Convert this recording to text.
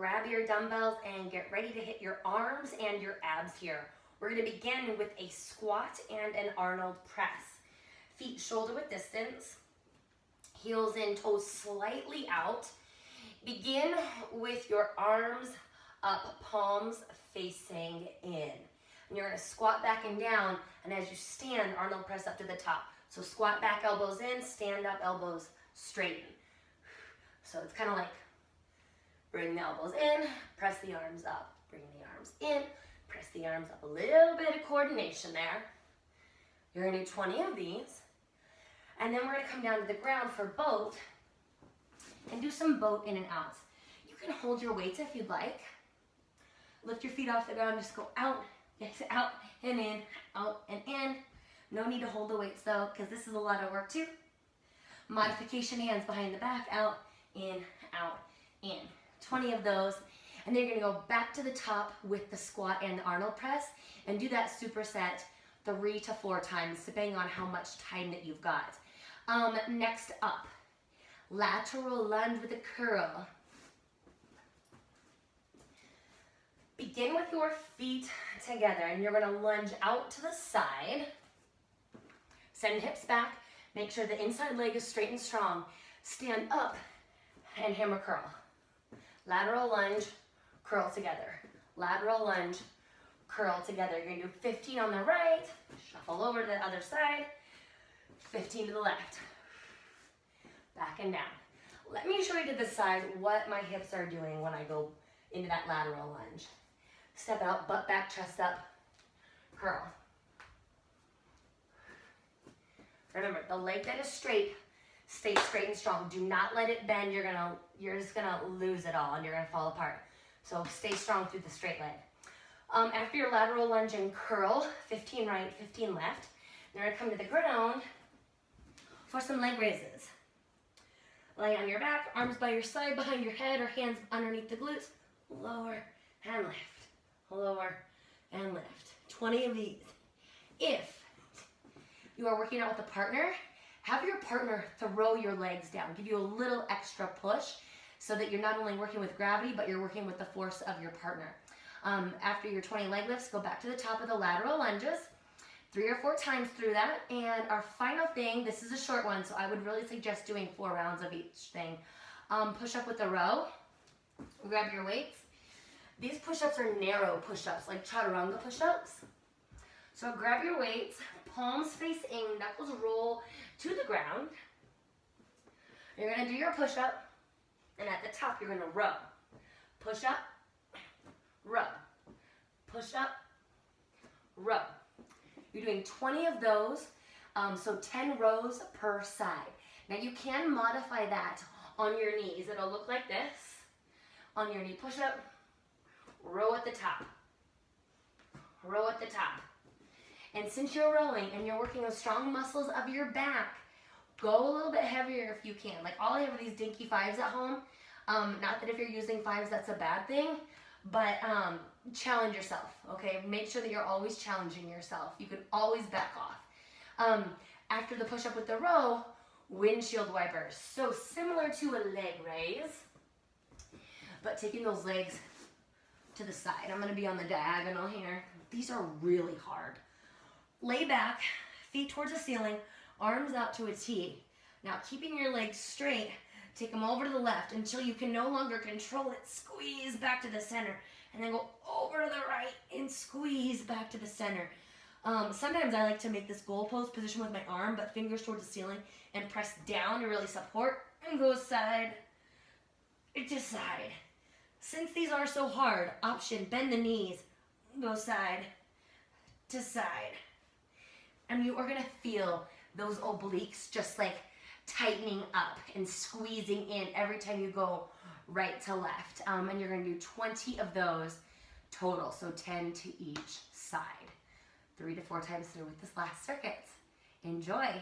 grab your dumbbells and get ready to hit your arms and your abs here. We're gonna begin with a squat and an Arnold press. Feet shoulder width distance, heels in, toes slightly out. Begin with your arms up, palms facing in. And you're gonna squat back and down, and as you stand, Arnold press up to the top. So squat back, elbows in, stand up, elbows straighten. So it's kind of like bring the elbows in, press the arms up, bring the arms in, press the arms up. A little bit of coordination there. You're gonna do 20 of these. And then we're gonna come down to the ground for boat and do some boat in and out. You can hold your weights if you'd like. Lift your feet off the ground, just go out, yes, out and in, out and in. No need to hold the weights though, because this is a lot of work too. Modification, hands behind the back, out, in, 20 of those. And then you're gonna go back to the top with the squat and the Arnold press and do that superset 3 to 4 times, depending on how much time that you've got. Next up, lateral lunge with a curl. Begin with your feet together and you're gonna lunge out to the side. Send hips back. Make sure the inside leg is straight and strong. Stand up and hammer curl. Lateral lunge, curl together. Lateral lunge, curl together. You're gonna do 15 on the right, shuffle over to the other side, 15 to the left. Back and down. Let me show you to the side what my hips are doing when I go into that lateral lunge. Step out, butt back, chest up, curl. Remember, the leg that is straight, stay straight and strong. Do not let it bend. You're just gonna lose it all and you're gonna fall apart. So stay strong through the straight leg. After your lateral lunge and curl, 15 right, 15 left. You're gonna come to the ground for some leg raises. Lay on your back, arms by your side, behind your head, or hands underneath the glutes. Lower and lift, lower and lift. 20 of these. If you are working out with a partner, have your partner throw your legs down. Give you a little extra push so that you're not only working with gravity, but you're working with the force of your partner. After your 20 leg lifts, go back to the top of the lateral lunges, 3 or 4 times through that. And our final thing, this is a short one, so I would really suggest doing 4 rounds of each thing. Push up with a row, grab your weights. These push-ups are narrow push-ups, like chaturanga push-ups. So grab your weights, palms face in, knuckles roll to the ground. You're gonna do your push-up, and at the top, you're gonna row. Push up, row. Push up, row. You're doing 20 of those, so 10 rows per side. Now you can modify that on your knees. It'll look like this. On your knee push-up, row at the top. Row at the top. And since you're rowing and you're working the strong muscles of your back, go a little bit heavier if you can. Like all I have are these dinky 5s at home. Not that if you're using 5s that's a bad thing, but challenge yourself, okay? Make sure that you're always challenging yourself. You can always back off. After the push-up with the row, windshield wipers. So similar to a leg raise, but taking those legs to the side. I'm gonna be on the diagonal here. These are really hard. Lay back, feet towards the ceiling, arms out to a T. Now keeping your legs straight, take them over to the left until you can no longer control it. Squeeze back to the center and then go over to the right and squeeze back to the center. Sometimes I like to make this goal pose position with my arm, but fingers towards the ceiling and press down to really support and go side to side. Since these are so hard, option, bend the knees, go side to side. And you are gonna feel those obliques just like tightening up and squeezing in every time you go right to left. And you're gonna do 20 of those total, so 10 to each side. 3 to 4 times through with this last circuit. Enjoy.